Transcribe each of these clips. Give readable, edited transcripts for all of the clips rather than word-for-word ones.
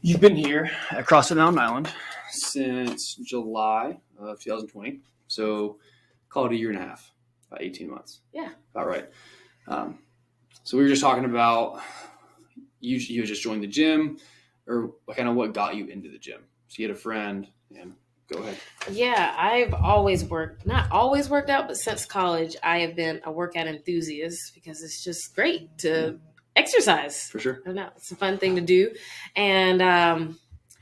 You've been here at CrossFit Mountain Island since July of 2020. So call it a year and a half, about 18 months. Yeah. About right. So we were just talking about you just joined the gym, or kind of what got you into the gym. So you had a friend, and go ahead. Yeah, I've not always worked out, but since college, I have been a workout enthusiast because it's just great to exercise. For sure. I don't know, it's a fun thing to do. And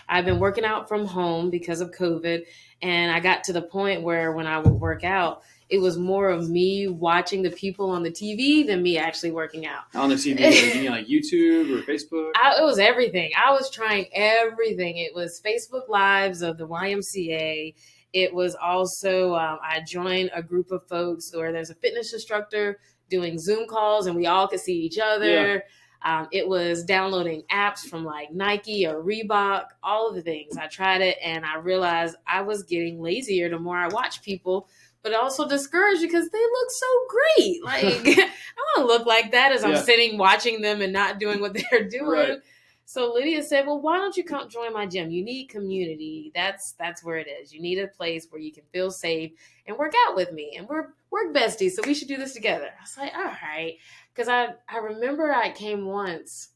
I've been working out from home because of COVID. And I got to the point where when I would work out, it was more of me watching the people on the TV than me actually working out. On the TV, like YouTube or Facebook? It was everything. I was trying everything. It was Facebook Lives of the YMCA. It was also, I joined a group of folks where there's a fitness instructor doing Zoom calls and we all could see each other. Yeah. It was downloading apps from like Nike or Reebok, all of the things. I tried it and I realized I was getting lazier the more I watched people, but also discouraged because they look so great. Like, I want to look like that as I'm sitting watching them and not doing what they're doing. Right. So Lydia said, well, why don't you come join my gym? You need community. That's where it is. You need a place where you can feel safe and work out with me. And we're besties, so we should do this together. I was like, all right. Because I remember I came once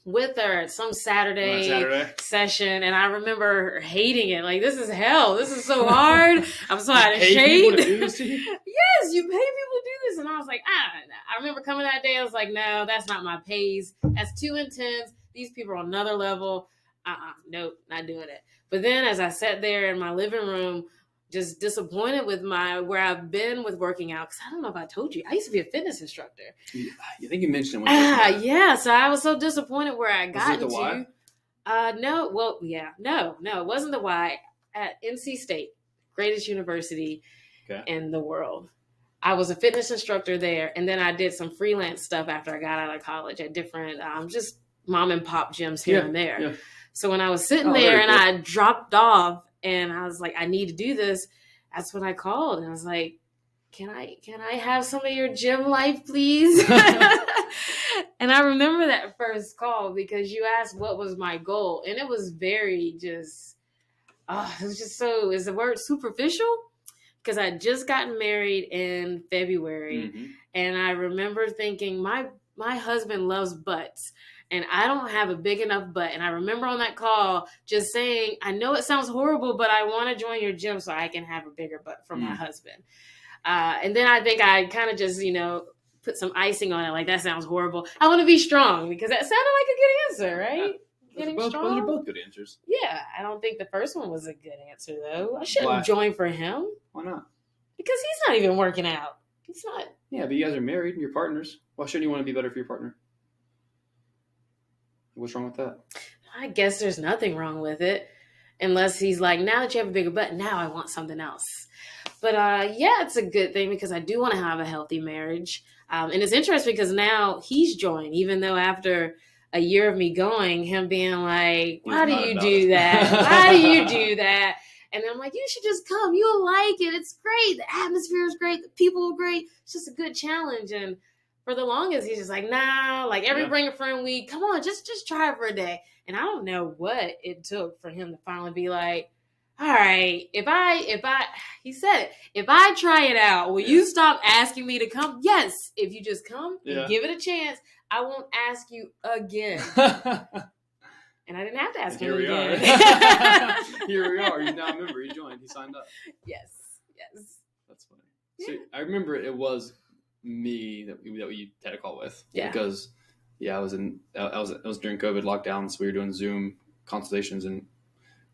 with her at some Saturday session, and I remember hating it. Like, this is hell. This is so hard. I'm so out of shape. Yes, you pay people to do this. And I was like, I remember coming that day, I was like, no, that's not my pace. That's too intense. These people are on another level. Nope, not doing it. But then as I sat there in my living room, just disappointed with where I've been with working out. Because I don't know if I told you, I used to be a fitness instructor. You think you mentioned it. Yeah. So I was so disappointed where I got into. Was it the Y? No. Well, yeah. No, it wasn't the Y. At NC State, greatest university in the world. I was a fitness instructor there. And then I did some freelance stuff after I got out of college at different, just mom and pop gyms here and there. Yeah. So when I was sitting there and I dropped off, and I was like, I need to do this. That's when I called. And I was like, can I have some of your gym life, please? And I remember that first call because you asked what was my goal. And it was very just, it was just so, is the word superficial? Because I had just gotten married in February. Mm-hmm. And I remember thinking, my husband loves butts. And I don't have a big enough butt. And I remember on that call just saying, I know it sounds horrible, but I want to join your gym so I can have a bigger butt for my husband. And then I think I kind of just, put some icing on it. Like, that sounds horrible. I want to be strong because that sounded like a good answer, right? Yeah. Those are both good answers. Yeah. I don't think the first one was a good answer, though. I shouldn't join for him. Why not? Because he's not even working out. He's not. Yeah, but you guys are married and you're partners. Why shouldn't you want to be better for your partner? What's wrong with that? I guess there's nothing wrong with it. Unless he's like, now that you have a bigger butt, now I want something else. But it's a good thing because I do want to have a healthy marriage. And it's interesting because now he's joined, even though after a year of me going, him being like, why do you do that? Why do you do that? And I'm like, you should just come. You'll like it. It's great. The atmosphere is great. The people are great. It's just a good challenge. And for the longest, he's just like, nah, like every bring a friend week, come on, just try it for a day. And I don't know what it took for him to finally be like, all right, he said, if I try it out, will you stop asking me to come? Yes. If you just come and give it a chance, I won't ask you again. And I didn't have to ask him again. Here we are. He's now a member. He joined. He signed up. Yes. That's funny. Yeah. So I remember it was me that we had a call with because I was during COVID lockdown, so we were doing Zoom consultations, and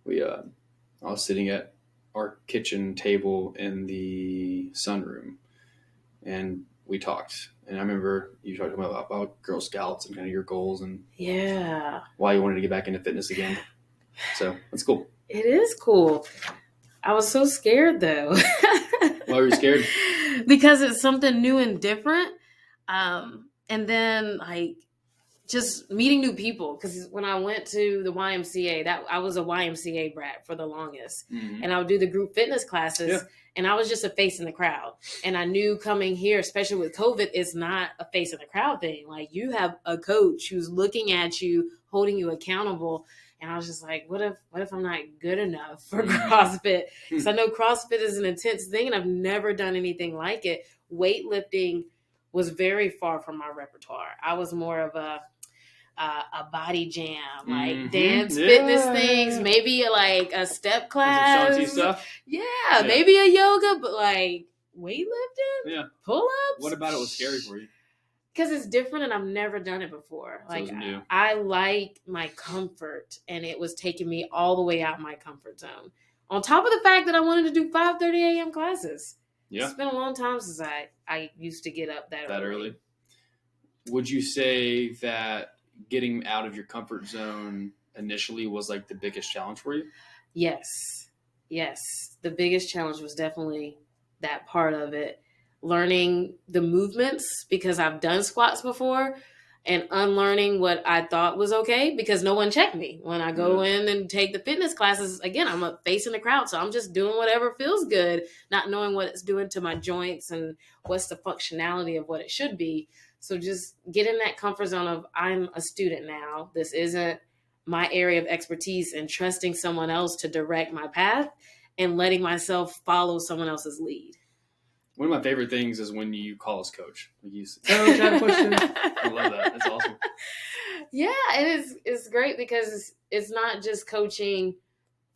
I was sitting at our kitchen table in the sunroom, and we talked. And I remember you talking about Girl Scouts and kind of your goals and why you wanted to get back into fitness again. So that's cool. It is cool. I was so scared though. Why were you scared? Because it's something new and different. And then like just meeting new people. Because when I went to the YMCA, I was a YMCA brat for the longest. Mm-hmm. And I would do the group fitness classes. Yeah. And I was just a face in the crowd. And I knew coming here, especially with COVID, it's not a face in the crowd thing. Like, you have a coach who's looking at you, holding you accountable. And I was just like, what if I'm not good enough for CrossFit? Because I know CrossFit is an intense thing, and I've never done anything like it. Weightlifting was very far from my repertoire. I was more of a body jam, like dance, fitness things, maybe like a step class. Some stuff. Yeah, maybe a yoga, but like weightlifting, pull-ups. What about it was scary for you? Because it's different and I've never done it before. So like I like my comfort, and it was taking me all the way out of my comfort zone. On top of the fact that I wanted to do 5:30 a.m. classes. Yeah. It's been a long time since I used to get up that early. Would you say that getting out of your comfort zone initially was like the biggest challenge for you? Yes. The biggest challenge was definitely that part of it. Learning the movements, because I've done squats before, and unlearning what I thought was okay because no one checked me. When I go in and take the fitness classes, again, I'm a face in the crowd. So I'm just doing whatever feels good, not knowing what it's doing to my joints and what's the functionality of what it should be. So just get in that comfort zone of, I'm a student now. This isn't my area of expertise, and trusting someone else to direct my path and letting myself follow someone else's lead. One of my favorite things is when you call us coach. You say, Coach, I have a question. I love that. That's awesome. Yeah, it's great because it's not just coaching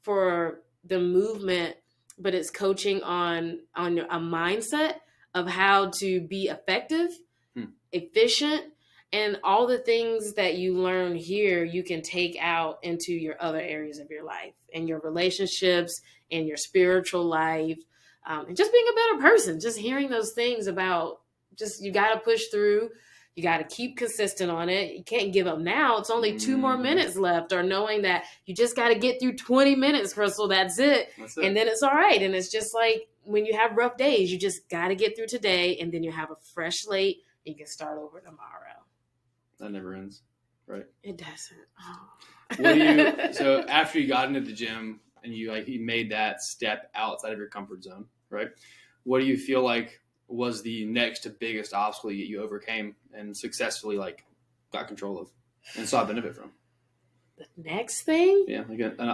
for the movement, but it's coaching on a mindset of how to be effective, efficient, and all the things that you learn here, you can take out into your other areas of your life and your relationships and your spiritual life. And just being a better person, just hearing those things about just, you got to push through. You got to keep consistent on it. You can't give up now. It's only 2 more minutes left, or knowing that you just got to get through 20 minutes, Crystal. That's it. And then it's all right. And it's just like when you have rough days, you just got to get through today, and then you have a fresh slate and you can start over tomorrow. That never ends, right? It doesn't. Oh. So after you got into the gym and you made that step outside of your comfort zone, right? What do you feel like was the next biggest obstacle that you overcame and successfully got control of and saw a benefit from? The next thing? Yeah,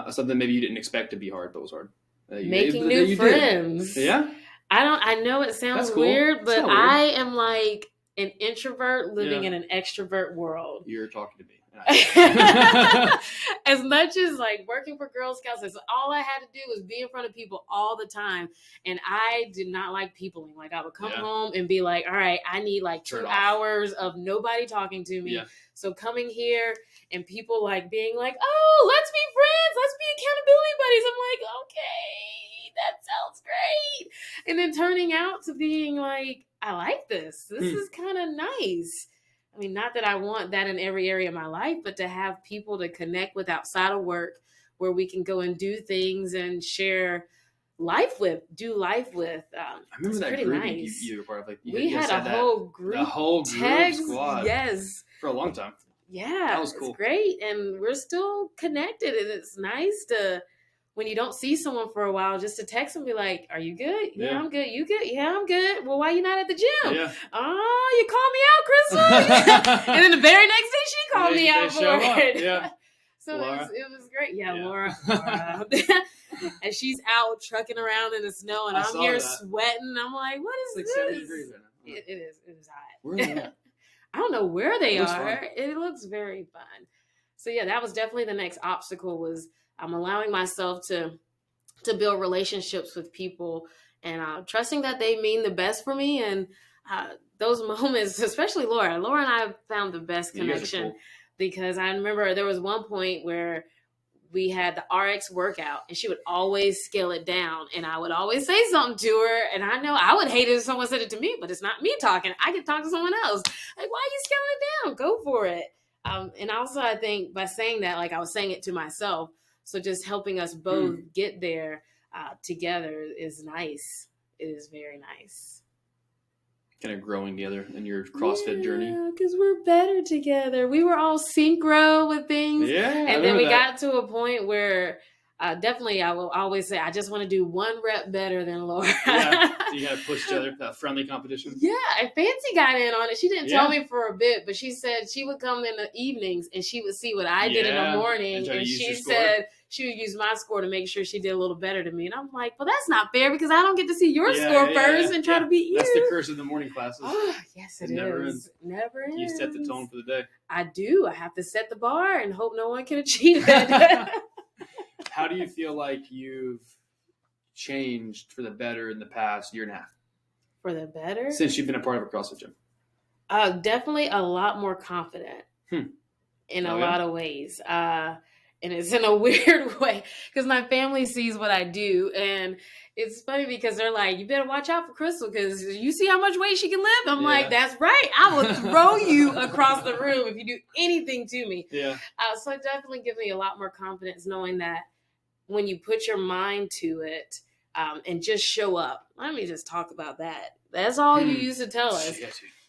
something maybe you didn't expect to be hard, but was hard. Making new friends. Did. Yeah. I know it sounds weird, but I am like an introvert living in an extrovert world. You're talking to me. As much as working for Girl Scouts, all I had to do was be in front of people all the time, and I did not like peopling. I would come home and be like, all right, I need 2 hours of nobody talking to me. So coming here and people being like, oh, let's be friends, let's be accountability buddies. I'm like, okay, that sounds great. And then turning out to being like, I like this. This is kind of nice. I mean, not that I want that in every area of my life, but to have people to connect with outside of work where we can go and do things and share life with. I remember that pretty group nice. you were part of. We had a whole group. The whole group squad. Yes. For a long time. Yeah. That was cool. It's great. And we're still connected. And it's nice to, when you don't see someone for a while, just to text and be like, are you good? Yeah, I'm good. You good? Yeah, I'm good. Well, why are you not at the gym? Yeah. Oh, you called me out, Crystal. And then the very next day she called me out for it. Yeah. So it was great. Yeah. Laura. And she's out trucking around in the snow, and I'm here sweating. I'm like, what is this? 70 degrees right now. It is. It is hot. Where are they at? I don't know where they are. Fun. It looks very fun. So yeah, that was definitely the next obstacle, was I'm allowing myself to build relationships with people and trusting that they mean the best for me. And those moments, especially Laura and I found the best connection, because I remember there was one point where we had the RX workout and she would always scale it down, and I would always say something to her. And I know I would hate it if someone said it to me, but it's not me talking. I could talk to someone else. Like, why are you scaling it down? Go for it. And also I think by saying that, I was saying it to myself. So just helping us both get there together is nice. It is very nice. kind of growing together in your CrossFit journey. Yeah, because we're better together. We were all synchro with things. Yeah. And then we got to a point where definitely I will always say, I just want to do one rep better than Laura. Yeah. So you got to push each other, friendly competition. Yeah. And Fancy got in on it. She didn't tell me for a bit, but she said she would come in the evenings and she would see what I did in the morning. And she said she would use my score to make sure she did a little better than me. And I'm like, well, that's not fair because I don't get to see your score first and try to beat you. That's the curse of the morning classes. Oh, yes, it never is. ends. Never ends. You set the tone for the day. I do. I have to set the bar and hope no one can achieve it. How do you feel like you've changed for the better in the past year and a half? For the better? Since you've been a part of a CrossFit gym. Definitely a lot more confident in a lot of ways. And it's in a weird way because my family sees what I do. And it's funny because they're like, you better watch out for Crystal because you see how much weight she can lift. I'm like, that's right. I will throw you across the room if you do anything to me. Yeah. So it definitely gives me a lot more confidence knowing that when you put your mind to it and just show up. Let me just talk about that. That's all you used to tell us.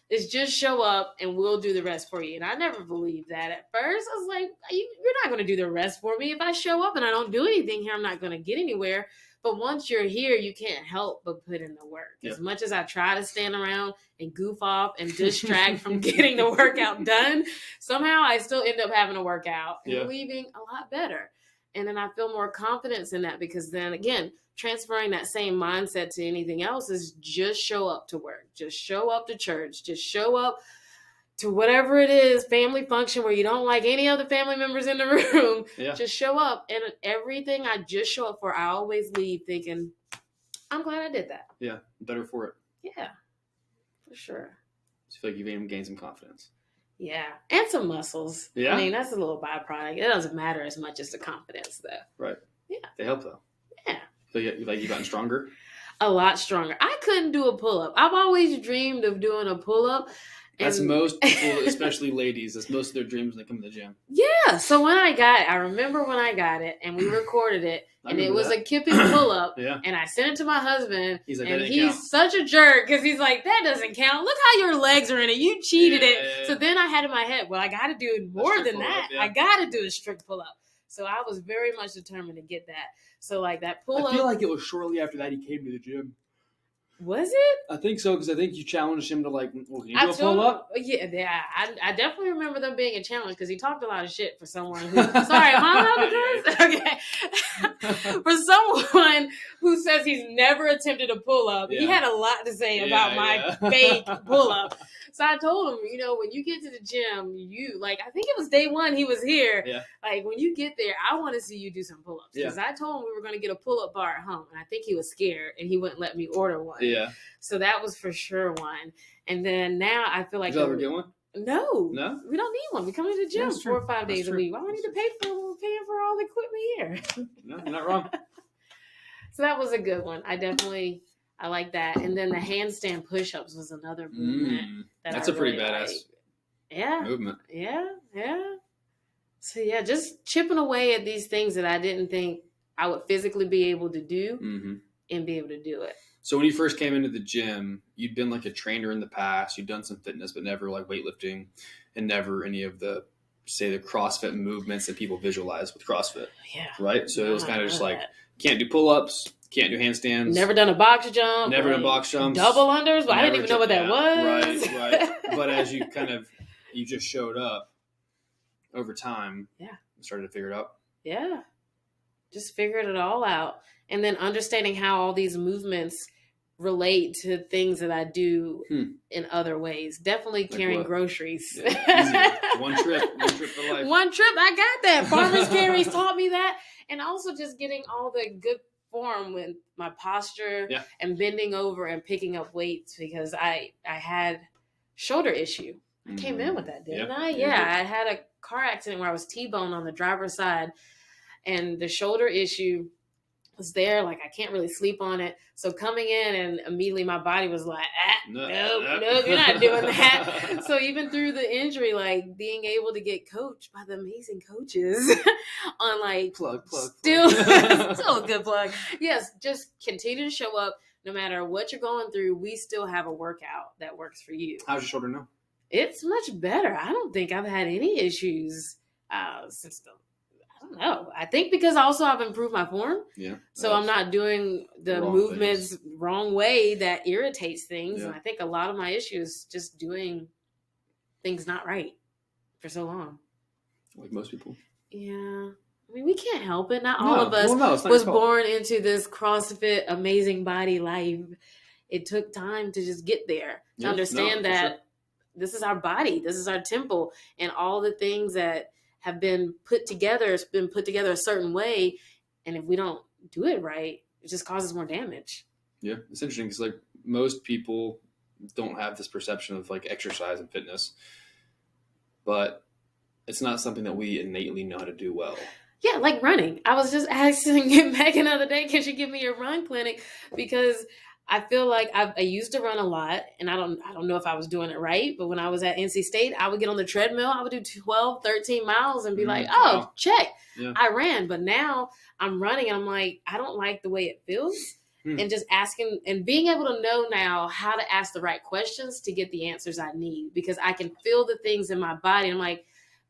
Is just show up and we'll do the rest for you. And I never believed that at first. I was like, you're not going to do the rest for me. If I show up and I don't do anything here, I'm not going to get anywhere. But once you're here, you can't help but put in the work. Yeah. As much as I try to stand around and goof off and distract from getting the workout done, somehow I still end up having to work out and leaving a lot better. And then I feel more confidence in that because then, again, transferring that same mindset to anything else is just show up to work, just show up to church, just show up to whatever it is, family function where you don't like any other family members in the room. Yeah. Just show up. And everything I just show up for, I always leave thinking, I'm glad I did that. Yeah, better for it. Yeah, for sure. So I feel like you've gained some confidence. Yeah, and some muscles. Yeah. I mean, that's a little byproduct. It doesn't matter as much as the confidence, though. Right. Yeah. They help, though. Yeah. So you've gotten stronger? A lot stronger. I couldn't do a pull-up. I've always dreamed of doing a pull-up. That's most people, especially ladies. That's most of their dreams when they come to the gym. Yeah. So when I got it, I remember when I got it and we recorded it and it was a kipping pull-up. Yeah. And I sent it to my husband like, and he's such a jerk because he's like, that doesn't count. Look how your legs are in it. You cheated it. Yeah. So then I had in my head, well, I got to do more than that. I got to do a strict pull-up. So I was very much determined to get that. So like that pull-up. I feel like it was shortly after that he came to the gym. Was it? I think so because I think you challenged him to well, can you do a pull-up? Yeah. I definitely remember them being a challenge because he talked a lot of shit for someone who. Sorry, am I allowed to curse? Okay. For someone who says he's never attempted a pull-up, he had a lot to say about my fake pull-up. So I told him, when you get to the gym, I think it was day one he was here. Yeah. Like, when you get there, I want to see you do some pull-ups. Because I told him we were going to get a pull-up bar at home. And I think he was scared, and he wouldn't let me order one. Yeah. So that was for sure one. And then now I feel like... Did you ever get one? No. We don't need one. We come to the gym 4 or 5 days a week. Why do I need to pay for it? We're paying for all the equipment here. No, you're not wrong. So that was a good one. I like that. And then the handstand push-ups was another movement. That's a pretty badass movement. Yeah. So yeah, just chipping away at these things that I didn't think I would physically be able to do and be able to do it. So when you first came into the gym, you'd been like a trainer in the past. You'd done some fitness, but never like weightlifting and never any of the CrossFit movements that people visualize with CrossFit. Yeah. Right? So it was kind of just like, can't do pull-ups. Can't do handstands. Never done a box jump. Never done box jumps. Double unders. But I didn't even know what that was. Right. But as you you just showed up over time. Yeah. Started to figure it out. Yeah. Just figured it all out. And then understanding how all these movements relate to things that I do in other ways. Definitely carrying groceries. Yeah, one trip for life. One trip. I got that. Farmers carries taught me that. And also just getting all the good form with my posture and bending over and picking up weights because I had shoulder issue. I came in with that, didn't I? Yeah, I had a car accident where I was T-boned on the driver's side and the shoulder issue was there. Like I can't really sleep on it. So coming in and immediately my body was like, nope, you're not doing that. So even through the injury, like being able to get coached by the amazing coaches on like plug. Still a good plug. Yes, just continue to show up, no matter what you're going through, we still have a workout that works for you. How's your shoulder now? It's much better. I don't think I've had any issues since I don't know. I think because also I've improved my form. Yeah. So I'm not doing the movements wrong way that irritates things. Yeah. And I think a lot of my issue is just doing things not right for so long. Like most people. Yeah. I mean, we can't help it. Not all of us was born into this CrossFit amazing body life. It took time to just get there, to understand that this is our body, this is our temple, and all the things that have been put together, it's been put together a certain way. And if we don't do it right, it just causes more damage. Yeah. It's interesting because like most people don't have this perception of like exercise and fitness, but it's not something that we innately know how to do well. Yeah, like running. I was just asking Megan the other day, can she give me a run clinic? Because I feel like I used to run a lot, and I don't know if I was doing it right, but when I was at NC State, I would get on the treadmill, I would do 12, 13 miles and be like, oh, wow. Check. Yeah. I ran. But now I'm running and I'm like, I don't like the way it feels. And just asking and being able to know now how to ask the right questions to get the answers I need, because I can feel the things in my body. I'm like,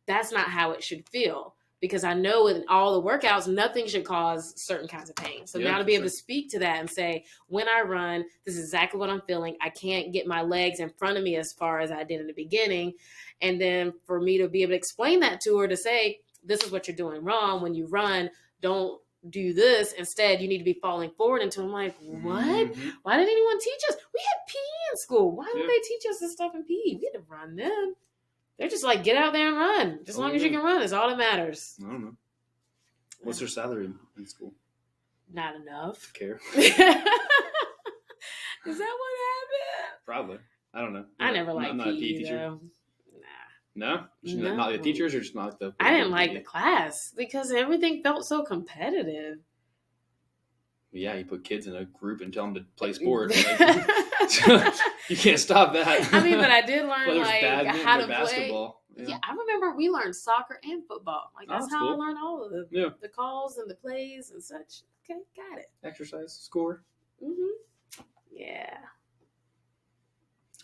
that's not how it should feel. Because I know in all the workouts, nothing should cause certain kinds of pain. So now to be able to speak to that and say, when I run, this is exactly what I'm feeling. I can't get my legs in front of me as far as I did in the beginning. And then for me to be able to explain that to her, to say, this is what you're doing wrong. When you run, don't do this. Instead, you need to be falling forward until I'm like, what? Mm-hmm. Why didn't anyone teach us? We had PE in school. Why don't they teach us this stuff in PE? We had to run then. They're just like, get out there and run. As long as you can run is all that matters. I don't know. What's their salary in school? Not enough. Care. Is that what happened? Probably. I don't know. I never liked PE, teacher. Though. No? No? Not the teachers or just not the... I didn't like the class because everything felt so competitive. Yeah, you put kids in a group and tell them to play sport. You can't stop that. I mean, but I did learn like how to basketball. Play. Yeah, I remember we learned soccer and football. Like that's how cool. I learned all of the calls and the plays and such. Okay, got it. Exercise, score. Mm-hmm. Yeah.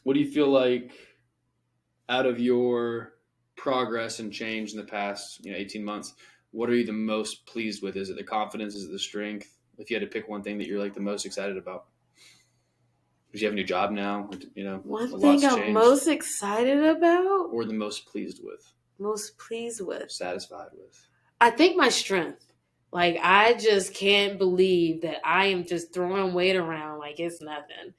What do you feel like out of your progress and change in the past 18 months? What are you the most pleased with? Is it the confidence? Is it the strength? If you had to pick one thing that you're like the most excited about, because you have a new job now, one thing I'm most excited about, or the most pleased with, satisfied with. I think my strength. Like I just can't believe that I am just throwing weight around like it's nothing.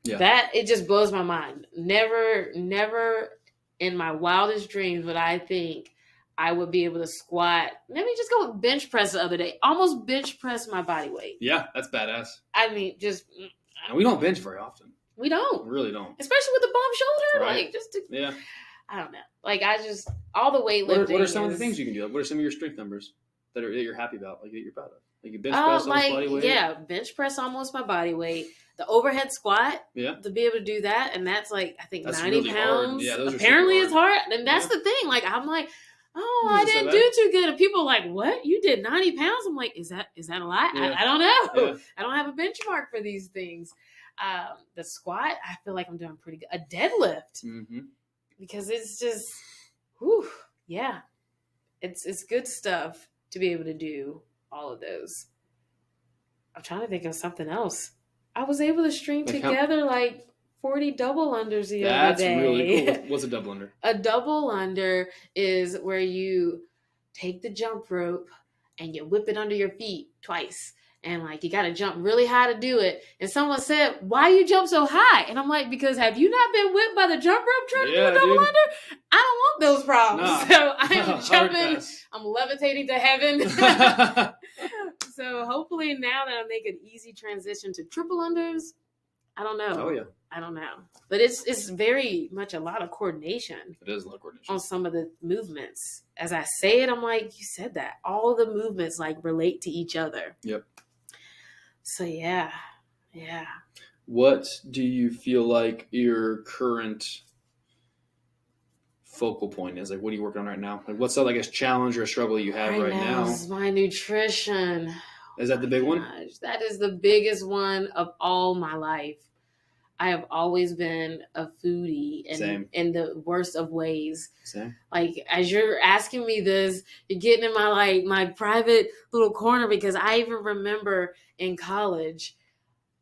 Yeah, that it just blows my mind. Never in my wildest dreams would I think I would be able to squat. Let me just go with bench press the other day. Almost bench press my body weight. Yeah, that's badass. I mean, just... And we don't bench very often. We don't. We really don't. Especially with the bump shoulder. Right. Like, just to... I don't know. Like, I just... All the weightlifting What are some of the things you can do? Like, what are some of your strength numbers that you're happy about? Like, that you're proud of? Like, you bench press almost body weight? Yeah, bench press almost my body weight. The overhead squat, to be able to do that. And that's like, I think that's 90 really pounds. Hard. Yeah, those apparently it's hard. And that's the thing. Like, I'm like... Oh, I didn't do too good. And people are like, what? You did 90 pounds? I'm like, is that a lot? Yeah. I don't know. Yeah. I don't have a benchmark for these things. The squat, I feel like I'm doing pretty good. A deadlift. Mm-hmm. Because it's just, whew, yeah. It's good stuff to be able to do all of those. I'm trying to think of something else. I was able to string together like 40 double unders the other day. That's really cool. What's a double under? A double under is where you take the jump rope and you whip it under your feet twice. And like you got to jump really high to do it. And someone said, why you jump so high? And I'm like, because have you not been whipped by the jump rope trying to do a double under? I don't want those problems. Nah. So I am jumping. I'm levitating to heaven. So hopefully now that I make an easy transition to triple unders, I don't know. Oh, yeah. I don't know. But it's very much a lot of coordination. It is a lot of coordination. On some of the movements. As I say it, I'm like, you said that. All the movements like relate to each other. Yep. So, yeah. Yeah. What do you feel like your current focal point is? Like, what are you working on right now? Like, what's the, challenge or struggle you have right now? Is my nutrition. Is that the big one? That is the biggest one of all my life. I have always been a foodie in the worst of ways. Same. Like, as you're asking me this, you're getting in my private little corner, because I even remember in college,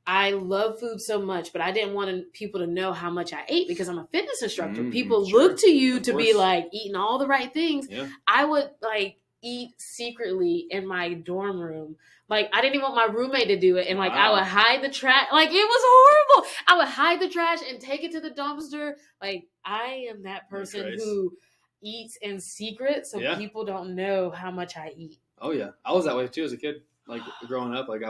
I love food so much, but I didn't want people to know how much I ate because I'm a fitness instructor. People look to you to be like eating all the right things. Yeah. I would like eat secretly in my dorm room. Like, I didn't even want my roommate to do it. And like, I would hide the trash. Like, it was horrible. I would hide the trash and take it to the dumpster. Like, I am that person who eats in secret so people don't know how much I eat. Oh yeah. I was that way too as a kid. Like, growing up, like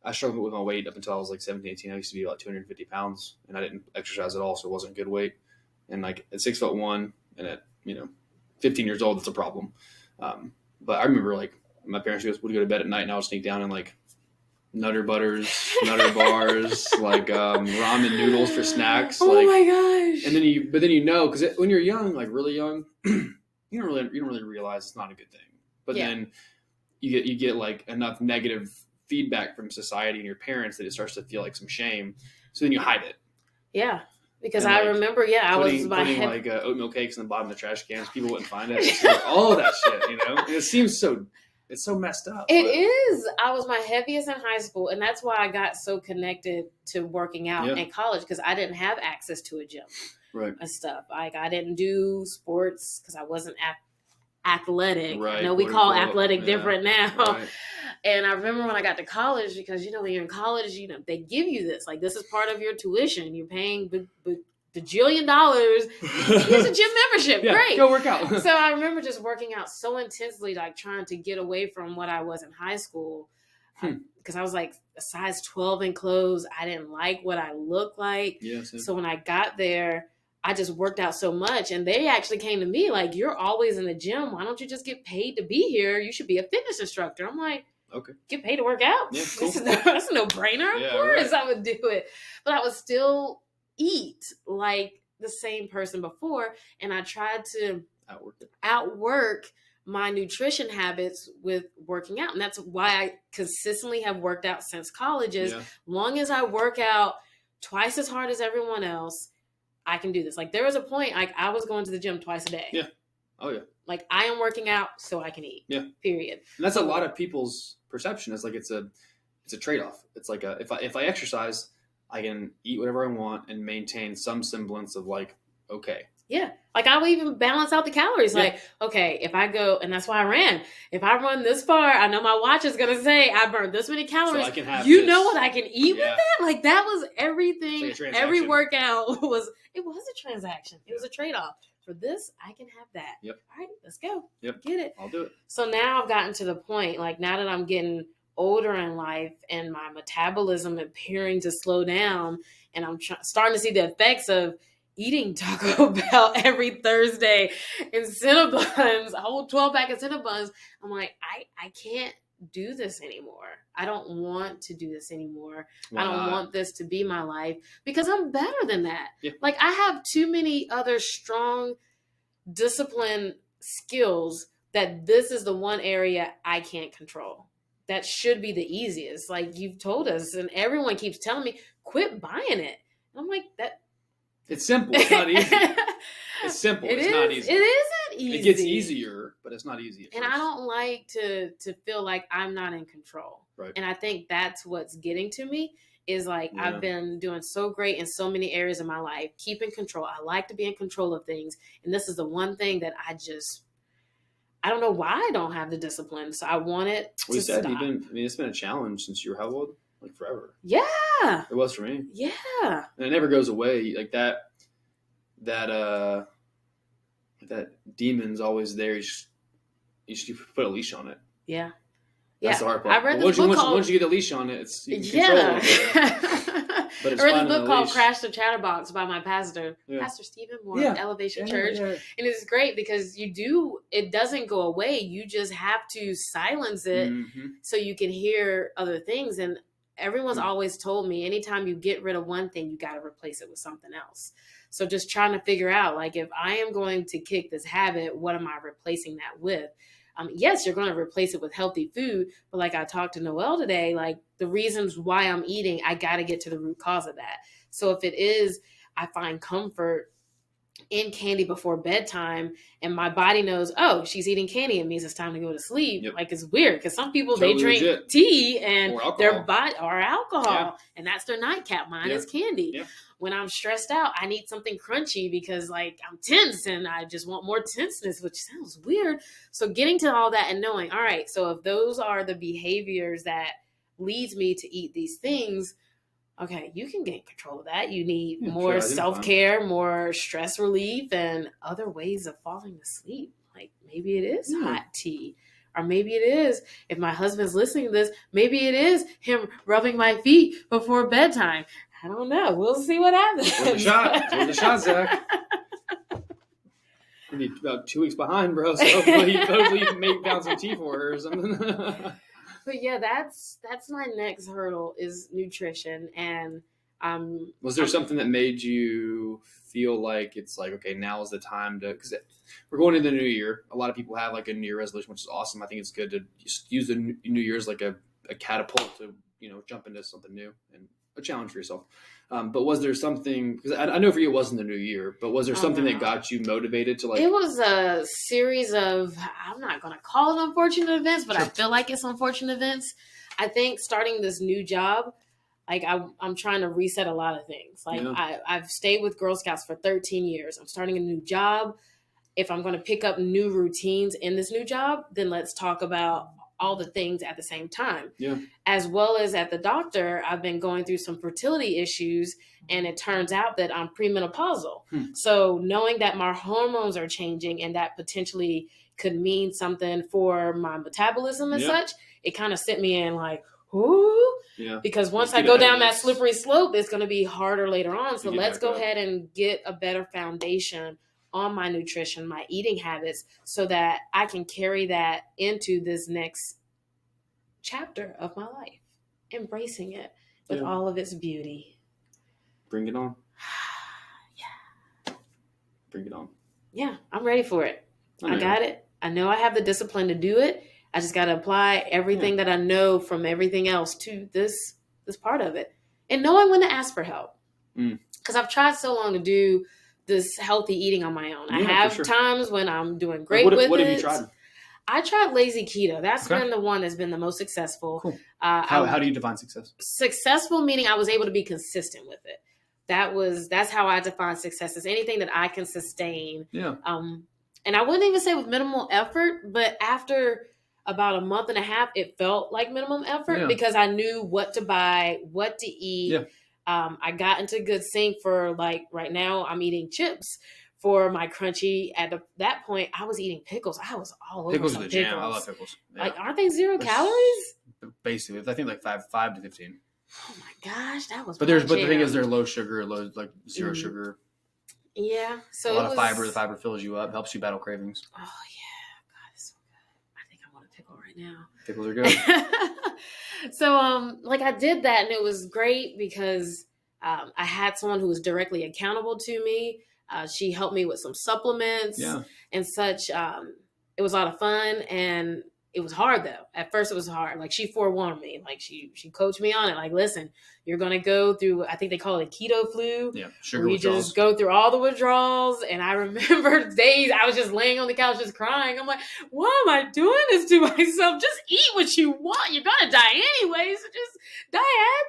I struggled with my weight up until I was like 17, 18. I used to be about 250 pounds, and I didn't exercise at all, so it wasn't good weight. And like at 6'1" and at 15 years old, that's a problem. But I remember like my parents would go to bed at night, and I would sneak down and like Nutter Butters, Nutter Bars, like ramen noodles for snacks. Oh my gosh! And then because when you're young, like really young, you don't really realize it's not a good thing. But then you get like enough negative feedback from society and your parents that it starts to feel like some shame. So then you hide it. Yeah. Because I remember, I was putting like oatmeal cakes in the bottom of the trash cans. People wouldn't find it. It's like, all that shit, And it seems it's so messed up. It is. I was my heaviest in high school, and that's why I got so connected to working out in college, because I didn't have access to a gym and stuff. Like, I didn't do sports because I wasn't athletic. Right. I know we call athletic different now. Right. And I remember when I got to college, because, when you're in college, they give you this. Like, this is part of your tuition. You're paying bajillion dollars. Here's a gym membership. Great. Go work out. So I remember just working out so intensely, like trying to get away from what I was in high school. Because I was like a size 12 in clothes. I didn't like what I looked like. So when I got there, I just worked out so much, and they actually came to me like, "You're always in the gym. Why don't you just get paid to be here? You should be a fitness instructor." I'm like, "Okay, get paid to work out? Yeah, cool. That's a no-brainer. Of course, I would do it." But I would still eat like the same person before, and I tried to outwork my nutrition habits with working out, and that's why I consistently have worked out since college. Long as I work out twice as hard as everyone else, I can do this. Like, there was a point, like, I was going to the gym twice a day. Yeah. Oh, yeah. Like, I am working out so I can eat. Yeah. Period. And that's a lot of people's perception. Is like it's a trade-off. It's like if I exercise, I can eat whatever I want and maintain some semblance of like, okay. Yeah. Like, I will even balance out the calories. Yeah. Like, okay, if I go, and that's why I ran. If I run this far, I know my watch is going to say I burned this many calories. So I can have know what I can eat with that? Like, that was everything. Like every workout was a transaction. It was a trade-off. For this, I can have that. Yep. All right, let's go. Yep. Get it. I'll do it. So now I've gotten to the point, like, now that I'm getting older in life and my metabolism appearing to slow down, and I'm starting to see the effects of eating Taco Bell every Thursday and Cinnabons, a whole 12-pack of Cinnabons. I'm like, I can't do this anymore. I don't want to do this anymore. I don't want this to be my life, because I'm better than that. Yeah. Like, I have too many other strong discipline skills that this is the one area I can't control. That should be the easiest. Like, you've told us, and everyone keeps telling me, quit buying it. And I'm like, that. It's simple. It's not easy. It's simple. It's not easy. It isn't easy. It gets easier, but it's not easy. And I don't like to feel like I'm not in control. Right. And I think that's what's getting to me is like, I've been doing so great in so many areas of my life, keeping control. I like to be in control of things. And this is the one thing that I don't know why I don't have the discipline. So I want it to stop. It's been a challenge since you were how old? Like forever. Yeah. It was for me. Yeah. And it never goes away. Like that demon's always there. You should put a leash on it. Yeah. That's the hard part. I read this book called... Once you get a leash on it, you can control it. But it's I read this book called Crash the Chatterbox by my pastor, Pastor Stephen Moore of Elevation Church. Yeah. And it's great because it doesn't go away. You just have to silence it so you can hear other things. And everyone's always told me, anytime you get rid of one thing, you got to replace it with something else. So just trying to figure out, like, if I am going to kick this habit, what am I replacing that with? Yes, you're going to replace it with healthy food. But like I talked to Noelle today, like the reasons why I'm eating, I got to get to the root cause of that. So if it is, I find comfort in candy before bedtime, and my body knows, oh, she's eating candy, it means it's time to go to sleep. Yep. Like, it's weird because some people, totally, they drink legit tea and their body or alcohol, and that's their nightcap. Mine is candy. Yeah. When I'm stressed out, I need something crunchy because like I'm tense and I just want more tenseness, which sounds weird. So getting to all that and knowing, all right, so if those are the behaviors that leads me to eat these things, okay, you can gain control of that. You need more self-care, more stress relief, and other ways of falling asleep. Like maybe it is hot tea. Or maybe it is, if my husband's listening to this, maybe it is him rubbing my feet before bedtime. I don't know. We'll see what happens. Worth the shot, Zach. We need about 2 weeks behind, bro. So hopefully you can make down some tea for her or something. But yeah, that's my next hurdle is nutrition. And was there something that made you feel like it's like, okay, now is the time to, because we're going into the new year. A lot of people have like a New Year resolution, which is awesome. I think it's good to just use the New Year's like a catapult to, jump into something new and a challenge for yourself. But was there something, because I know for you it wasn't the new year, but was there something that got you motivated to like? It was a series of, I'm not going to call it unfortunate events, but I feel like it's unfortunate events. I think starting this new job, like I'm trying to reset a lot of things. Like I've stayed with Girl Scouts for 13 years. I'm starting a new job. If I'm going to pick up new routines in this new job, then let's talk about all the things at the same time. Yeah. As well as at the doctor, I've been going through some fertility issues, and it turns out that I'm premenopausal. So knowing that my hormones are changing and that potentially could mean something for my metabolism and such, it kind of sent me in like, ooh, because once I go down that slippery slope, it's going to be harder later on. So let's go ahead and get a better foundation on my nutrition, my eating habits, so that I can carry that into this next chapter of my life, embracing it with all of its beauty. Bring it on. Bring it on. Yeah, I'm ready for it. I got it. I know I have the discipline to do it. I just got to apply everything that I know from everything else to this part of it. And knowing when to ask for help. Because I've tried so long to do this healthy eating on my own. I have times when I'm doing great with it. What have you tried? I tried lazy keto. That's been the one that's been the most successful. Cool. How do you define success? Successful meaning I was able to be consistent with it. That's how I define success. Is anything that I can sustain. Yeah. And I wouldn't even say with minimal effort, but after about a month and a half, it felt like minimum effort because I knew what to buy, what to eat. Yeah. I got into good sync for like right now I'm eating chips for my crunchy. At that point, I was eating pickles. I was all over pickles. Are the jam. I love pickles. Yeah. Like, aren't they 0 calories? Basically, I think like 5 to 15. Oh my gosh, that was. But the thing is, they're low sugar, like zero sugar. Yeah, so a lot of fiber. The fiber fills you up, helps you battle cravings. Oh yeah, God, it's so good. I think I want a pickle right now. Pickles are good. So, like I did that and it was great because I had someone who was directly accountable to me. She helped me with some supplements and such. It was a lot of fun and it was hard though. At first it was hard. Like she forewarned me, like she coached me on it. Like, listen, you're going to go through, I think they call it a keto flu. Yeah. Sugar withdrawals. You just go through all the withdrawals. And I remember days I was just laying on the couch, just crying. I'm like, why am I doing this to myself? Just eat what you want. You're going to die anyway. So just die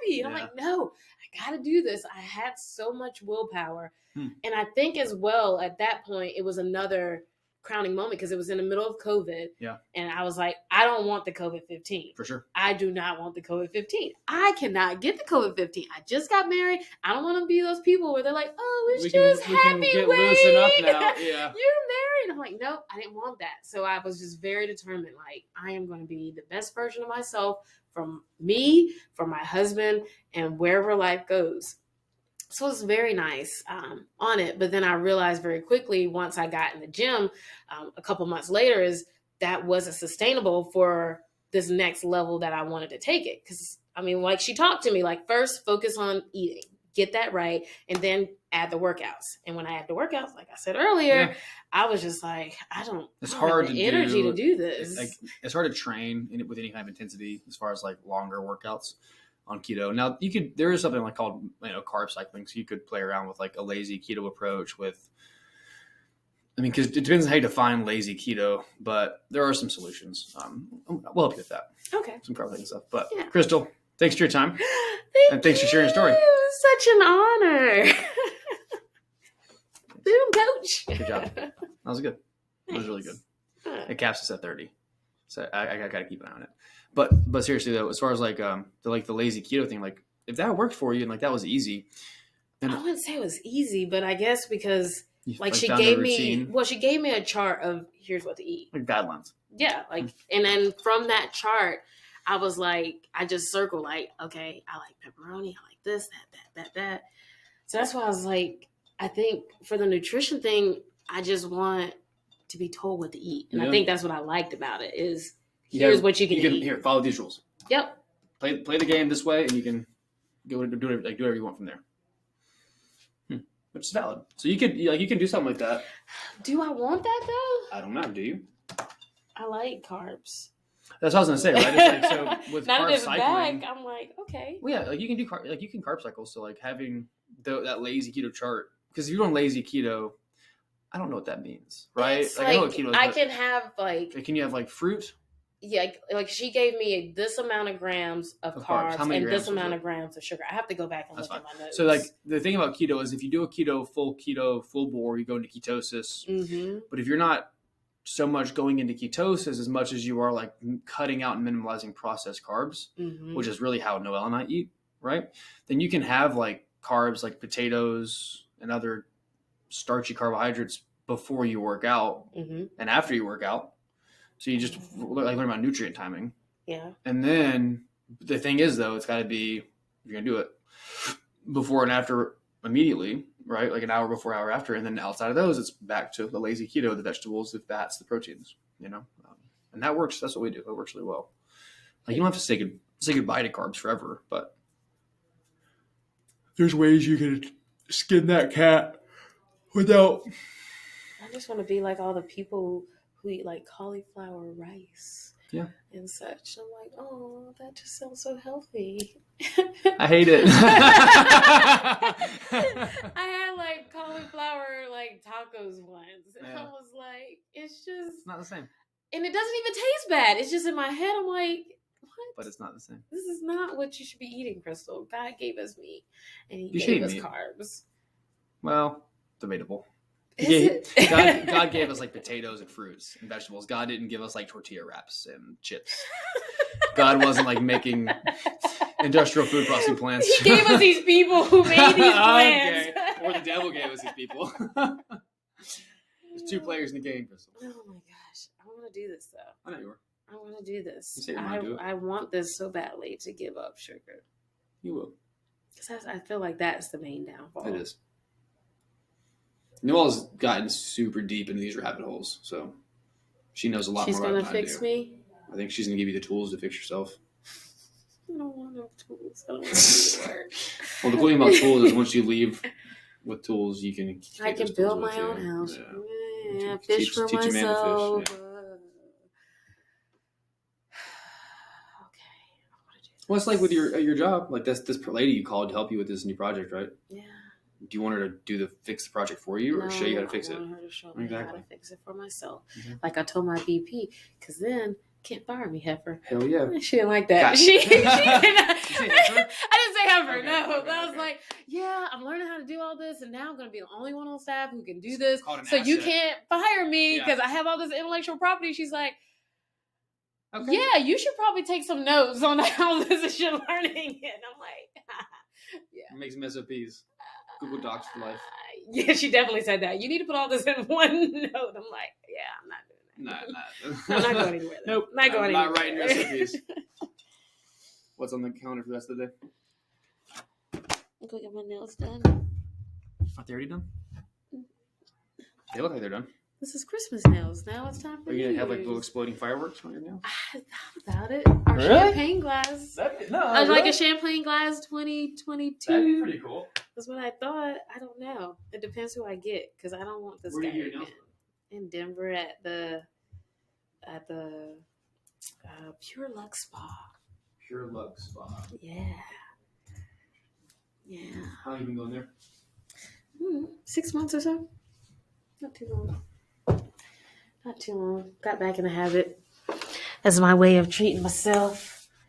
happy. And I'm like, no, I got to do this. I had so much willpower. And I think as well at that point, it was another crowning moment because it was in the middle of COVID. Yeah. And I was like, I don't want the COVID-15. For sure. I do not want the COVID-15. I cannot get the COVID-15. I just got married. I don't want to be those people where they're like, oh, it's just happy loosen up now. Yeah. You're married. I'm like, nope, I didn't want that. So I was just very determined. Like, I am going to be the best version of myself from me, from my husband, and wherever life goes. So it was very nice on it. But then I realized very quickly once I got in the gym a couple months later is that wasn't sustainable for this next level that I wanted to take it. Because, I mean, like she talked to me, like first focus on eating, get that right. And then add the workouts. And when I add the workouts, like I said earlier, I was just like, it's hard have the energy to do this. Like, it's hard to train with any kind of intensity as far as like longer workouts on keto. Now there is something like called, carb cycling. So you could play around with like a lazy keto approach because it depends on how you define lazy keto, but there are some solutions. We'll help you with that. Okay. Some carb cycling stuff. But Crystal, thanks for your time. Thanks for sharing your story. It was such an honor. Boom, coach. Good job. That was good. That was really good. It caps us at 30. So I got to keep an eye on it. But seriously though, as far as like the lazy keto thing, like if that worked for you and like that was easy. I wouldn't say it was easy, but I guess because she gave me a chart of here's what to eat. Like guidelines. Yeah. Like, and then from that chart, I was like, I just circled like, okay, I like pepperoni. I like this, that. So that's why I was like, I think for the nutrition thing, I just want to be told what to eat. And I think that's what I liked about it is here's what you can eat. Here, follow these rules. Yep. Play the game this way and you can go and do whatever you want from there. Which is valid. So you can do something like that. Do I want that though? I don't know. Do you? I like carbs. That's what I was gonna say, right? It's like, so with now carb cycling, I'm like, okay. Well, yeah, like you can do you can carb cycle. So like having that lazy keto chart, because if you're on lazy keto, I don't know what that means, right? It's I know what keto is. I can have can you have like fruit? Yeah, like she gave me this amount of grams of carbs and this amount of grams of sugar. I have to go back and look at my notes. So like the thing about keto is if you do a keto, full bore, you go into ketosis. Mm-hmm. But if you're not so much going into ketosis as much as you are like cutting out and minimalizing processed carbs, which is really how Noelle and I eat, right? Then you can have like carbs like potatoes and other starchy carbohydrates before you work out and after you work out. So you just learn about nutrient timing. Yeah. And then the thing is, though, it's got to be, if you're going to do it, before and after immediately, right? Like an hour before, hour after. And then outside of those, it's back to the lazy keto, the vegetables, the fats, the proteins, and that works. That's what we do. It works really well. Like you don't have to say goodbye to carbs forever, but there's ways you can skin that cat without. I just want to be like all the people who eat like cauliflower rice and such. I'm like, oh, that just sounds so healthy. I hate it. I had like cauliflower like tacos once. And I was like, it's not the same. And it doesn't even taste bad. It's just in my head. I'm like, what? But it's not the same. This is not what you should be eating, Crystal. God gave us meat. And he gave us carbs. Well, debatable. God gave us like potatoes and fruits and vegetables. God didn't give us like tortilla wraps and chips. God wasn't like making industrial food processing plants. He gave us these people who made these plants. Okay. Or the devil gave us these people. There's two players in the game, Crystal. Oh my gosh. I want to do this though. I know you were. I want to do this. You say you want to do it. I want this so badly to give up sugar. You will. Because I feel like that's the main downfall. It is. Noelle's gotten super deep into these rabbit holes, so she knows a lot more about than I do. She's going to fix me? I think she's going to give you the tools to fix yourself. I don't want no tools. I don't want to do work. Well, the cool thing about tools is once you leave with tools, you can I can build my own house. Yeah, fish for myself. Fish, Well, it's like with your job, like this lady you called to help you with this new project, right? Yeah. Do you want her to fix the project for you, or show you how to fix it? I want her to show me how to fix it for myself. Mm-hmm. Like I told my VP, because then can't fire me, heifer. Hell yeah. She didn't like that. She did not. I didn't say heifer. Okay, no, I was like, yeah, I'm learning how to do all this, and now I'm going to be the only one on staff who can do this. So you can't fire me because I have all this intellectual property. She's like, okay. Yeah, you should probably take some notes on how this is your learning. And I'm like, yeah. Make some SOPs. Google Docs for life. Yeah, she definitely said that. You need to put all this in one note. I'm like, yeah, I'm not doing that. I'm not going anywhere. Nope. Not going anywhere. Not writing recipes. What's on the calendar for the rest of the day? I'm going to get my nails done. Are they already done? They look like they're done. This is Christmas nails. Now it's time for Are you gonna have like Year's. little exploding fireworks on your nails? I thought about it. Or Really? champagne glass. Really? Like a champagne glass 2022. That'd be pretty cool. That's what I thought. I don't know. It depends who I get because I don't want this guy again. In Denver at the Pure Luxe Spa. Pure Luxe Spa. Yeah. Yeah. How long have you been going there? 6 months or so. Not too long. Got back in the habit. That's my way of treating myself.